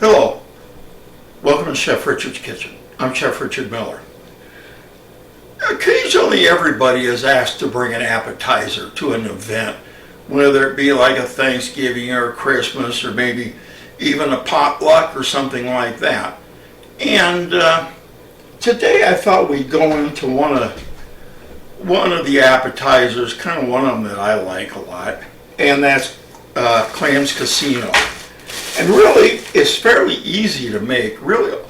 Hello, welcome to Chef Richard's Kitchen. I'm Chef Richard Miller. Occasionally everybody is asked to bring an appetizer to an event, whether it be like a Thanksgiving or Christmas or maybe even a potluck or something like that. And today I thought we'd go into one of the appetizers, kind of one of them that I like a lot, and that's Clams Casino. And really, it's fairly easy to make. Really,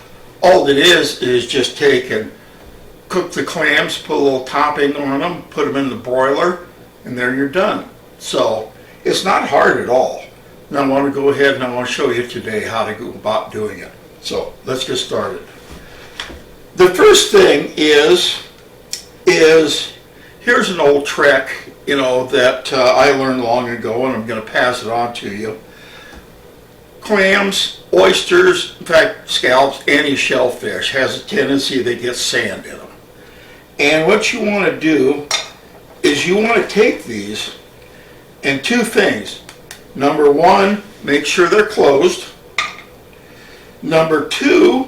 all it is just take and cook the clams, put a little topping on them, put them in the broiler, and there you're done. So it's not hard at all. Now I want to go ahead and I want to show you today how to go about doing it. So let's get started. The first thing is here's an old trick, that I learned long ago, and I'm going to pass it on to you. Clams, oysters, in fact scallops, any shellfish has a tendency to get sand in them. And what you want to do is you want to take these and two things. Number one, make sure they're closed. Number two,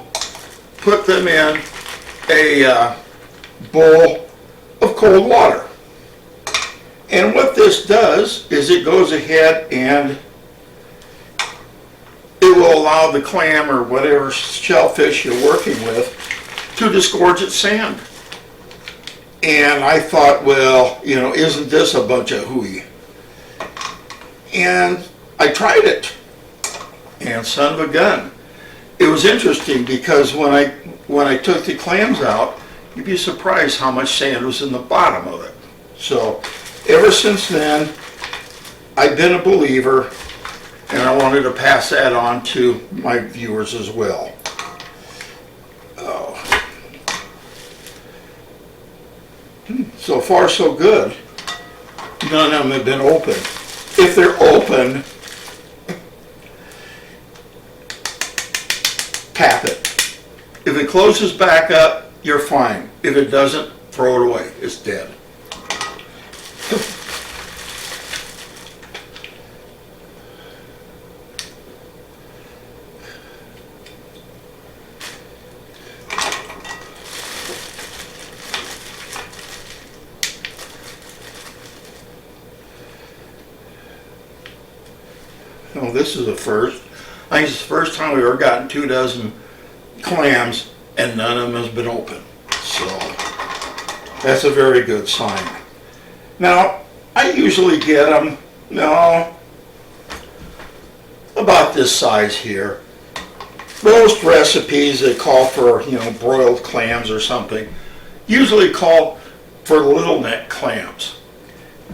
put them in a bowl of cold water. And what this does is it goes ahead and it will allow the clam or whatever shellfish you're working with to disgorge its sand. And I thought, well, isn't this a bunch of hooey? And I tried it, and son of a gun. It was interesting because when I took the clams out, you'd be surprised how much sand was in the bottom of it. So ever since then, I've been a believer, and I wanted to pass that on to my viewers as well. So far so good. None of them have been open. If they're open, tap it. If it closes back up, you're fine. If it doesn't, throw it away. It's dead. No, this is a first. I think it's the first time we've ever gotten 24 clams and none of them has been open. So that's a very good sign. Now, I usually get them, about this size here. Most recipes that call for, broiled clams or something, usually call for little neck clams.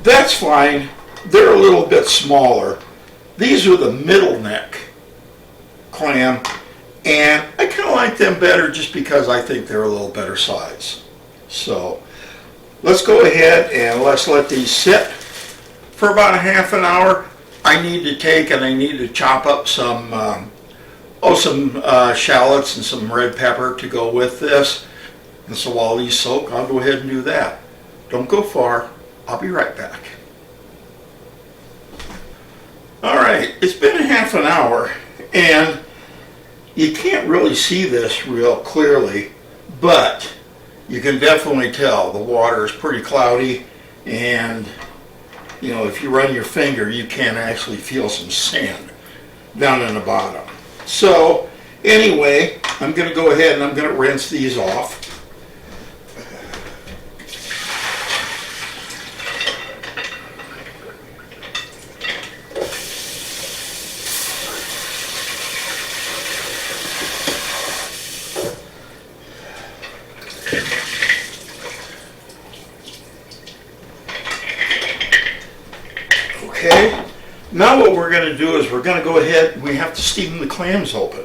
That's fine. They're a little bit smaller. These are the middle neck clam, and I kind of like them better just because I think they're a little better size. So let's go ahead and let's let these sit for about a half an hour. I need to take and I need to chop up some shallots and some red pepper to go with this. And so while these soak, I'll go ahead and do that. Don't go far. I'll be right back. Alright, it's been a half an hour, and you can't really see this real clearly, but you can definitely tell the water is pretty cloudy, and if you run your finger, you can actually feel some sand down in the bottom. So anyway, I'm going to go ahead and I'm going to rinse these off. Okay, now what we're going to do is we're going to go ahead, we have to steam the clams open.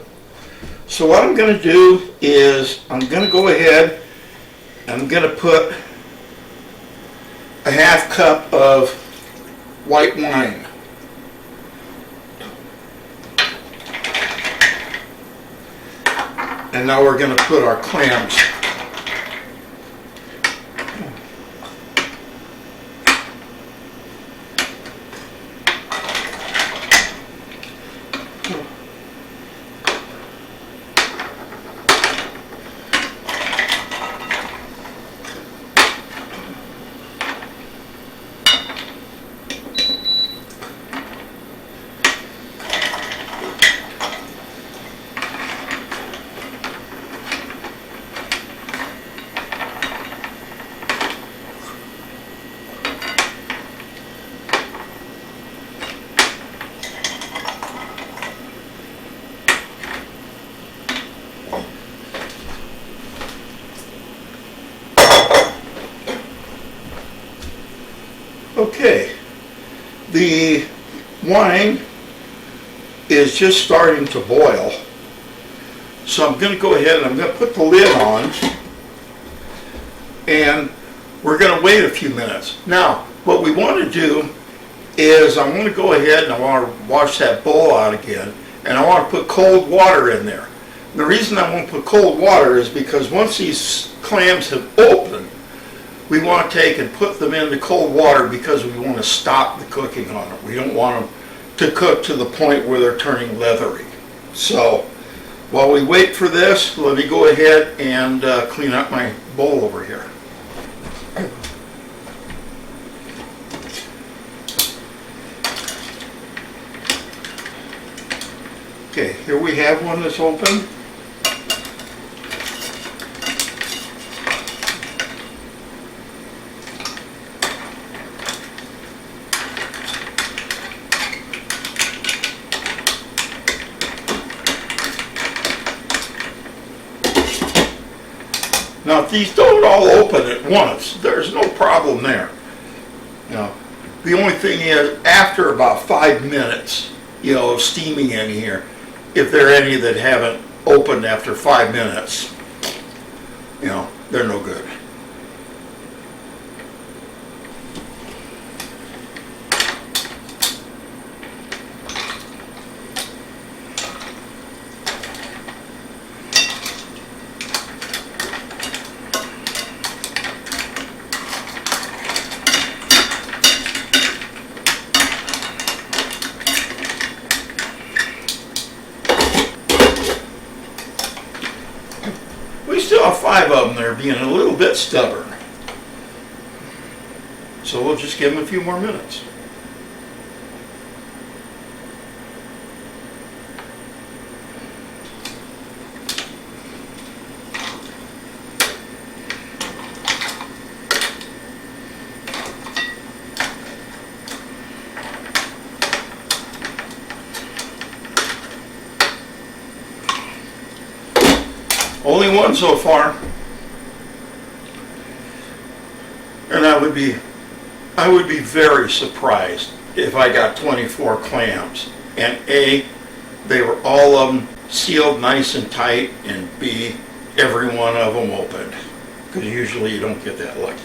So what I'm going to do is I'm going to go ahead and I'm going to put a half cup of white wine. And now we're going to put our clams. Okay, the wine is just starting to boil. So I'm going to go ahead and I'm going to put the lid on, and we're going to wait a few minutes. Now, what we want to do is I'm going to go ahead and I want to wash that bowl out again, and I want to put cold water in there. And the reason I want to put cold water is because once these clams have opened, we want to take and put them into cold water because we want to stop the cooking on them. We don't want them to cook to the point where they're turning leathery. So while we wait for this, let me go ahead and clean up my bowl over here. Okay, here we have one that's open. Now, if these don't all open at once, there's no problem there. Now, the only thing is, after about 5 minutes, of steaming in here, if there are any that haven't opened after 5 minutes, they're no good. We still have 5 of them there being a little bit stubborn. So we'll just give them a few more minutes. Only one so far, and I would be very surprised if I got 24 clams, and A, they were all of them sealed nice and tight, and B, every one of them opened, because usually you don't get that lucky.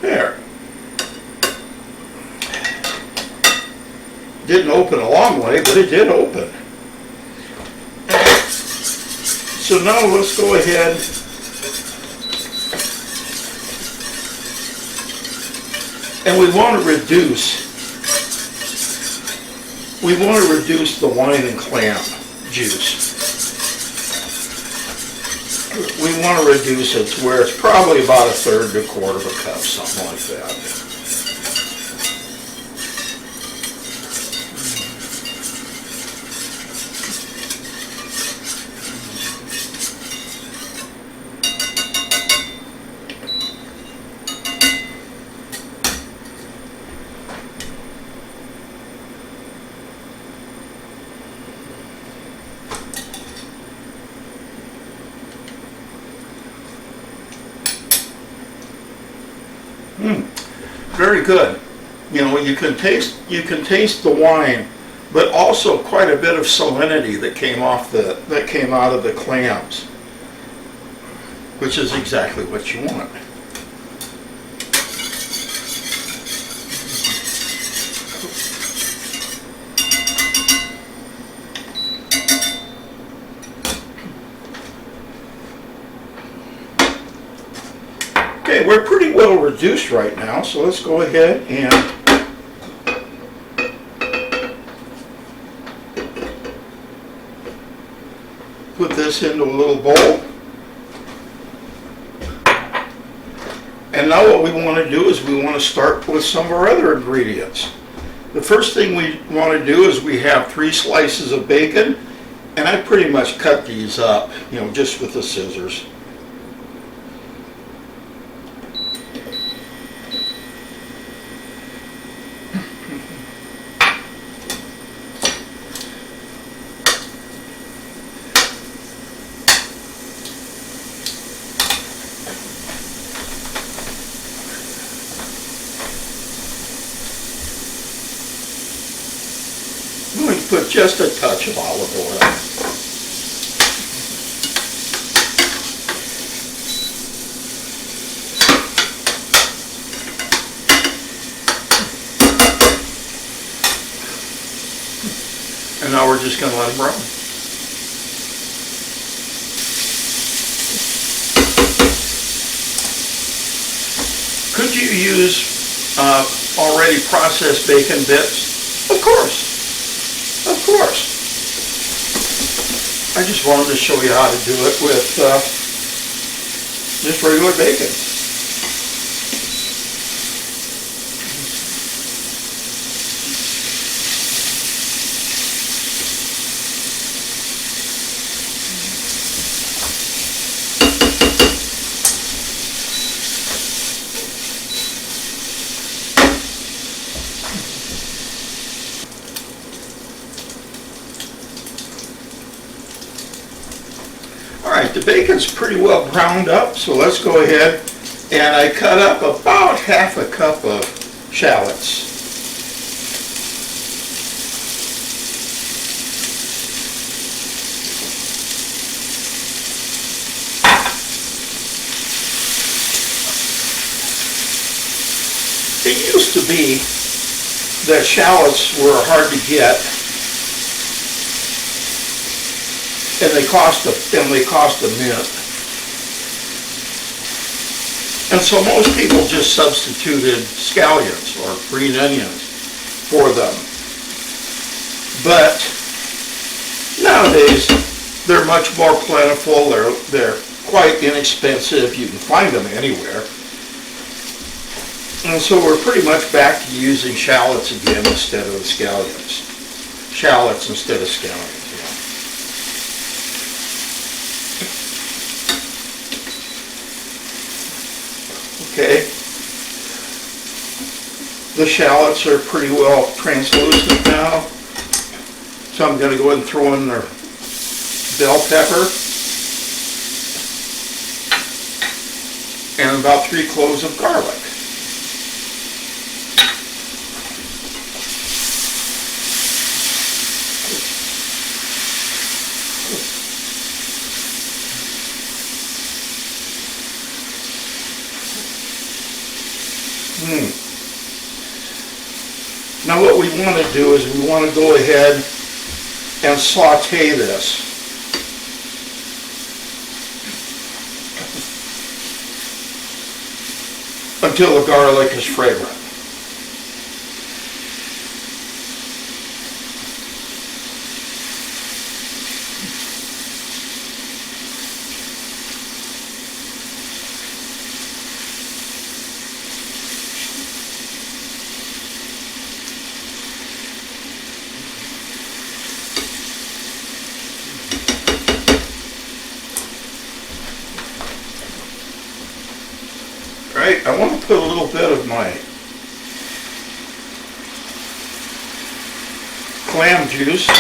There. Didn't open a long way, but it did open. So now let's go ahead and we want to reduce the wine and clam juice. We want to reduce it to where it's probably about 1/3 to 1/4 of a cup, something like that. Very good. You can taste the wine, but also quite a bit of salinity that came out of the clams, which is exactly what you want. Okay, we're pretty well reduced right now, so let's go ahead and put this into a little bowl. And now what we want to do is we want to start with some of our other ingredients. The first thing we want to do is we have 3 slices of bacon, and I pretty much cut these up, just with the scissors. with just a touch of olive oil. And now we're just going to let them brown. Could you use already processed bacon bits? Of course. Of course. I just wanted to show you how to do it with just regular bacon. Alright, the bacon's pretty well browned up, so let's go ahead and I cut up about half a cup of shallots. It used to be that shallots were hard to get, and they cost a mint. And so most people just substituted scallions or green onions for them. But nowadays they're much more plentiful. They're quite inexpensive. You can find them anywhere. And so we're pretty much back to using shallots again instead of the scallions. Shallots instead of scallions. Okay, the shallots are pretty well translucent now, so I'm going to go ahead and throw in their bell pepper and about 3 cloves of garlic. Now what we want to do is we want to go ahead and saute this. Until the garlic is fragrant. Right, I want to put a little bit of my clam juice.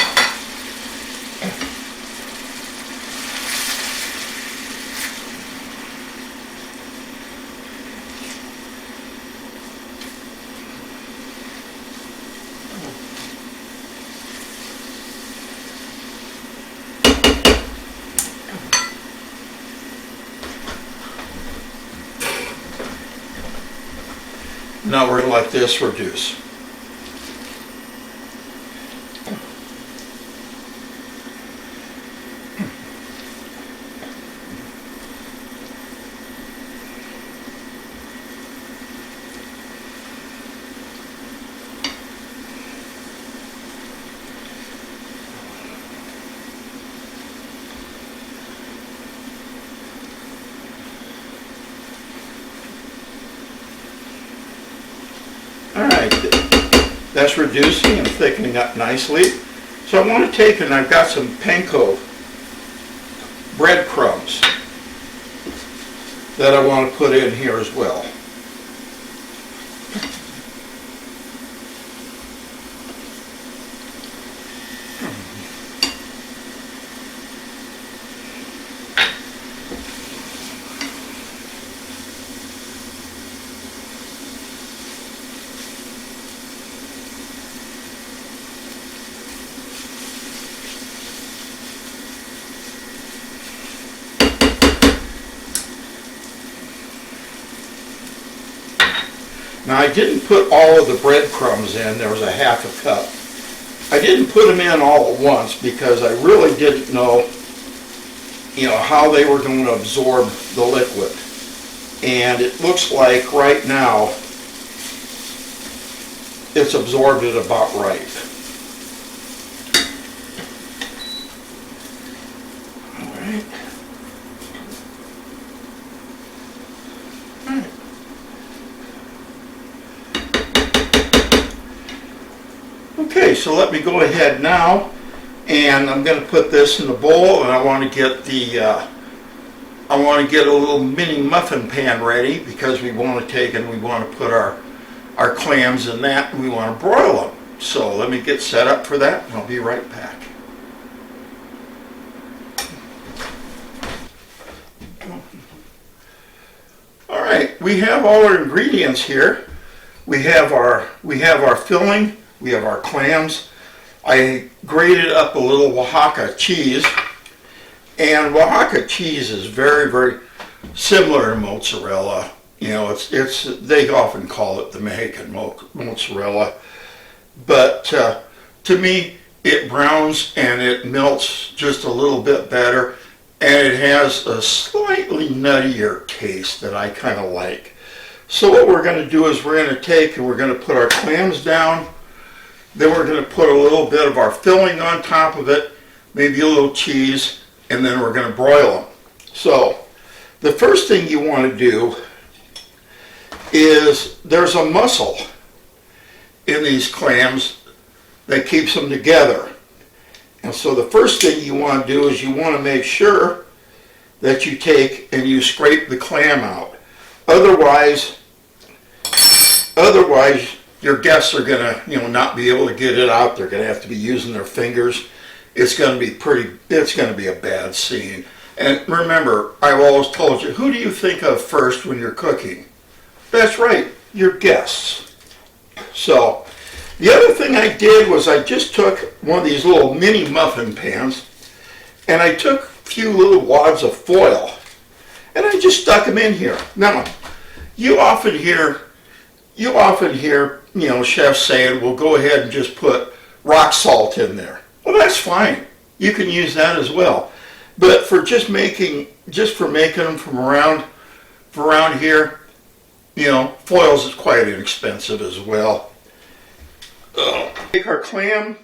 Now we're going to let this reduce. Alright, that's reducing and thickening up nicely. So I want to take, and I've got some panko breadcrumbs that I want to put in here as well. Now I didn't put all of the breadcrumbs in, there was a half a cup. I didn't put them in all at once because I really didn't know, how they were going to absorb the liquid. And it looks like right now it's absorbed it about right. All right. Okay, so let me go ahead now, and I'm going to put this in the bowl, and I want to get a little mini muffin pan ready because we want to put our clams in that, and we want to broil them. So let me get set up for that, and I'll be right back. All right, we have all our ingredients here. We have our filling. We have our clams. I grated up a little Oaxaca cheese, and Oaxaca cheese is very, very similar to mozzarella. They often call it the Mexican mozzarella, but to me it browns and it melts just a little bit better, and it has a slightly nuttier taste that I kind of like. So what we're going to do is we're going to take and we're going to put our clams down. Then we're going to put a little bit of our filling on top of it, maybe a little cheese, and then we're going to broil them. So the first thing you want to do is there's a muscle in these clams that keeps them together. And so the first thing you want to do is you want to make sure that you take and you scrape the clam out. Otherwise your guests are going to, not be able to get it out. They're going to have to be using their fingers. It's going to be a bad scene. And remember, I've always told you, who do you think of first when you're cooking? That's right, your guests. So the other thing I did was I just took one of these little mini muffin pans, and I took a few little wads of foil, and I just stuck them in here. Now, you often hear chefs saying, well, go ahead and just put rock salt in there. Well, that's fine. You can use that as well. But for making them from around here, foils is quite inexpensive as well. Take our clam,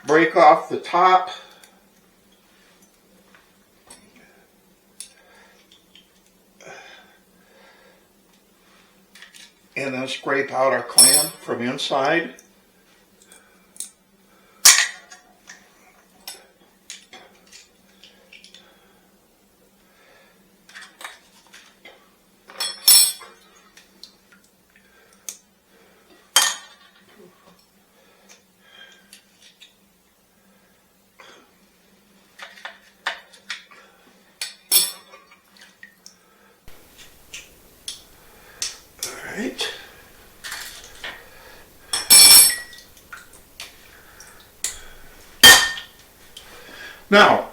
break off the top. And then scrape out our clam from inside. Right. Now,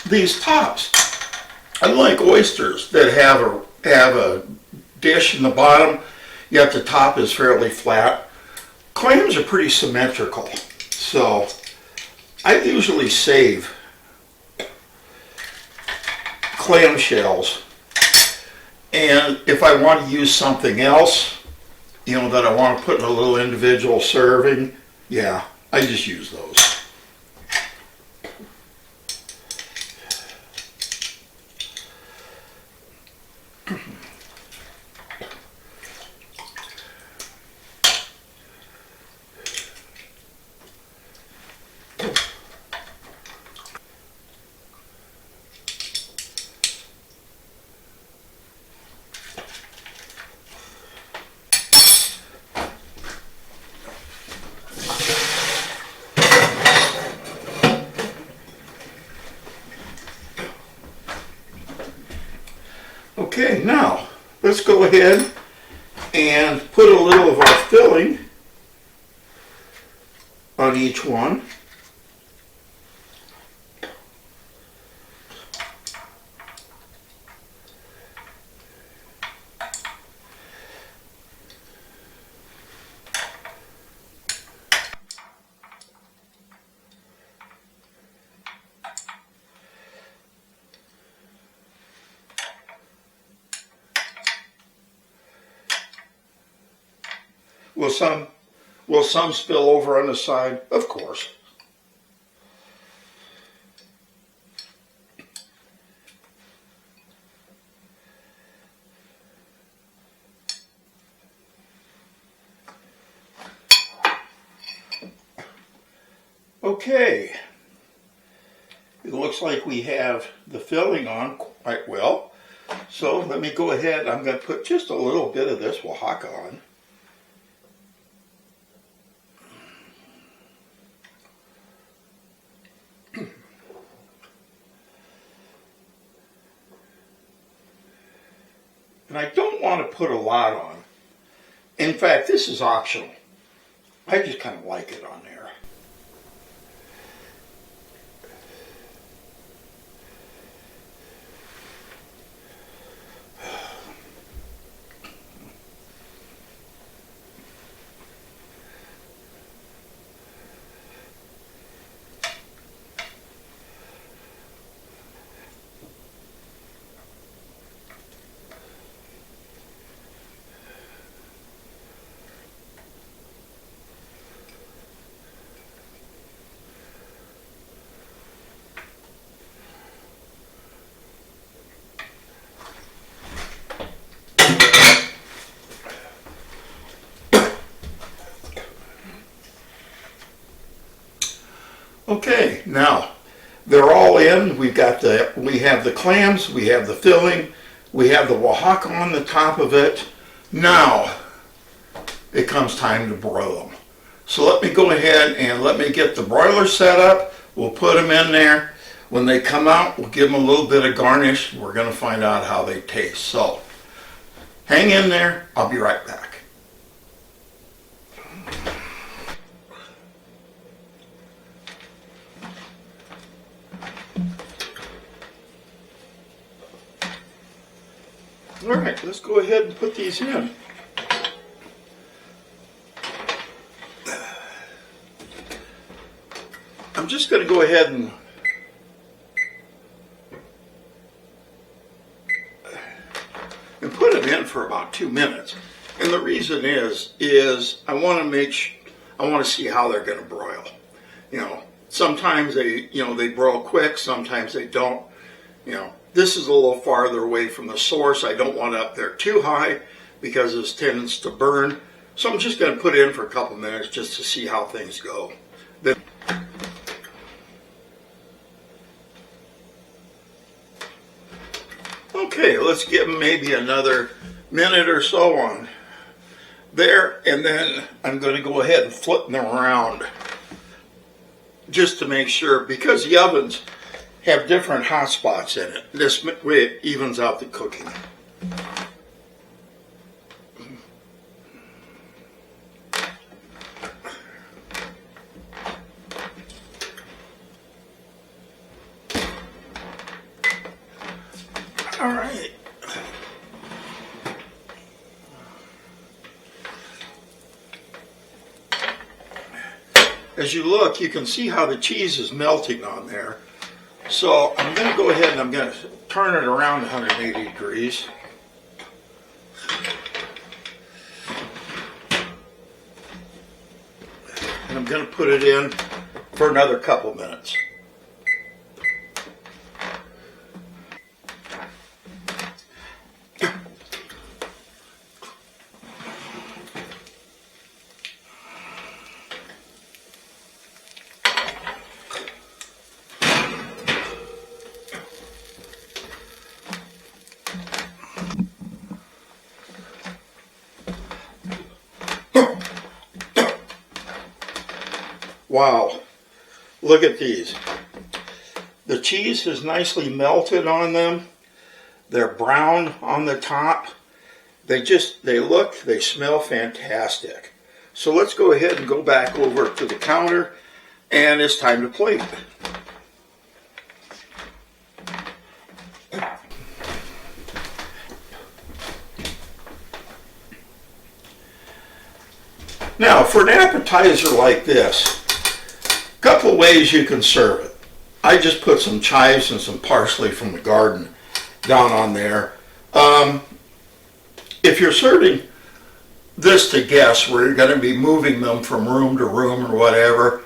these tops, unlike oysters that have a dish in the bottom, yet the top is fairly flat, clams are pretty symmetrical. So I usually save clam shells, and if I want to use something else, that I want to put in a little individual serving, yeah, I just use those. Okay, now let's go ahead and put a little of our filling on each one. Will some spill over on the side? Of course. Okay. It looks like we have the filling on quite well. So let me go ahead. I'm going to put just a little bit of this Oaxaca on. And I don't want to put a lot on. In fact, this is optional. I just kind of like it on there. Okay, now they're all in. We have the clams, we have the filling, we have the Oaxaca on the top of it. Now it comes time to broil them. So let me go ahead and let me get the broiler set up. We'll put them in there. When they come out, we'll give them a little bit of garnish. We're going to find out how they taste. So hang in there. I'll be right back. All right, let's go ahead and put these in. I'm just going to go ahead and put it in for about 2 minutes. And the reason is I want to see how they're going to broil. You know, sometimes they broil quick, sometimes they don't. You know, this is a little farther away from the source. I don't want it up there too high because it tends to burn. So I'm just going to put it in for a couple minutes just to see how things go. Then okay, let's give them maybe another minute or so on there, and then I'm going to go ahead and flip them around just to make sure, because the ovens have different hot spots in it. This way it evens out the cooking. All right. As you look, you can see how the cheese is melting on there. So I'm going to go ahead and I'm going to turn it around 180 degrees. And I'm going to put it in for another couple minutes. Wow, look at these. The cheese is nicely melted on them. They're brown on the top. They smell fantastic. So let's go ahead and go back over to the counter, and it's time to plate. Now, for an appetizer like this, couple ways you can serve it. I just put some chives and some parsley from the garden down on there. If you're serving this to guests where you're going to be moving them from room to room or whatever,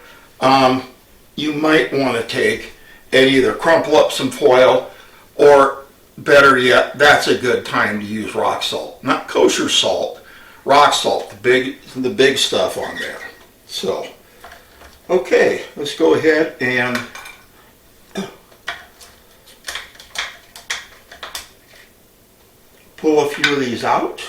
you might want to take and either crumple up some foil, or better yet, that's a good time to use rock salt. Not kosher salt, rock salt, the big stuff on there. So, okay, let's go ahead and pull a few of these out.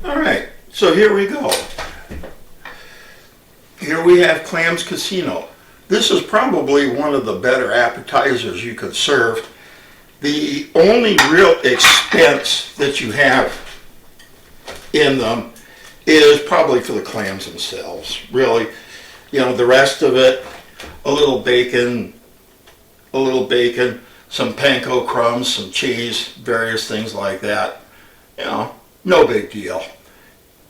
Alright, so here we go. Here we have Clams Casino. This is probably one of the better appetizers you could serve. The only real expense that you have in them is probably for the clams themselves. Really, you know, the rest of it, a little bacon, some panko crumbs, some cheese, various things like that. You know, no big deal.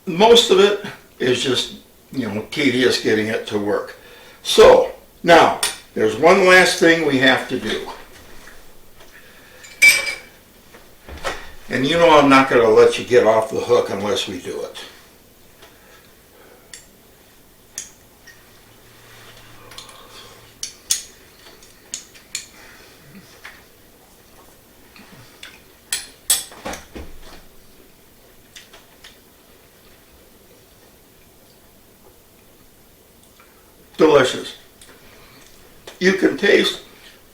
Most of it is just, you know, tedious getting it to work. So, now, there's one last thing we have to do. And you know I'm not going to let you get off the hook unless we do it. Delicious. You can taste,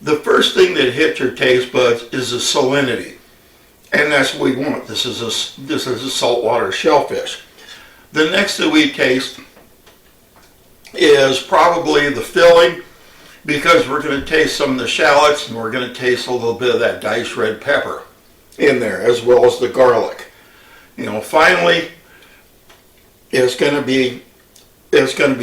the first thing that hits your taste buds is the salinity, and that's what we want. This is a saltwater shellfish. The next that we taste is probably the filling, because we're going to taste some of the shallots, and we're going to taste a little bit of that diced red pepper in there, as well as the garlic. You know, finally, it's going to be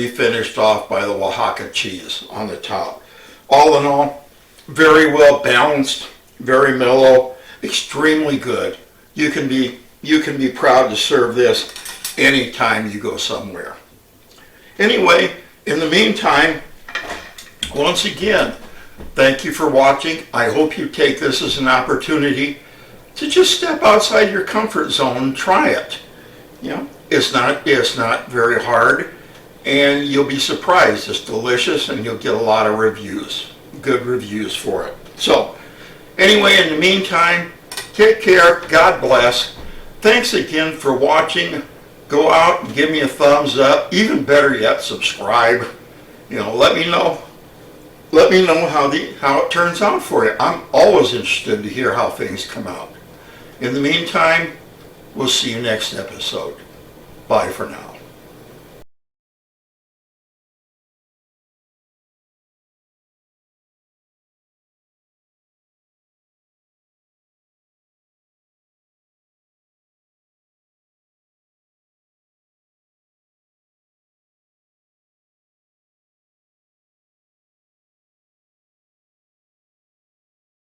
finished off by the Oaxaca cheese on the top. All in all, very well balanced, very mellow, extremely good. You can be proud to serve this anytime you go somewhere. Anyway, in the meantime, once again, thank you for watching. I hope you take this as an opportunity to just step outside your comfort zone and try it. You know, it's not very hard. And you'll be surprised. It's delicious, and you'll get a lot of reviews, good reviews for it. So, anyway, in the meantime, take care. God bless. Thanks again for watching. Go out and give me a thumbs up. Even better yet, subscribe. You know, let me know how it turns out for you. I'm always interested to hear how things come out. In the meantime, we'll see you next episode. Bye for now.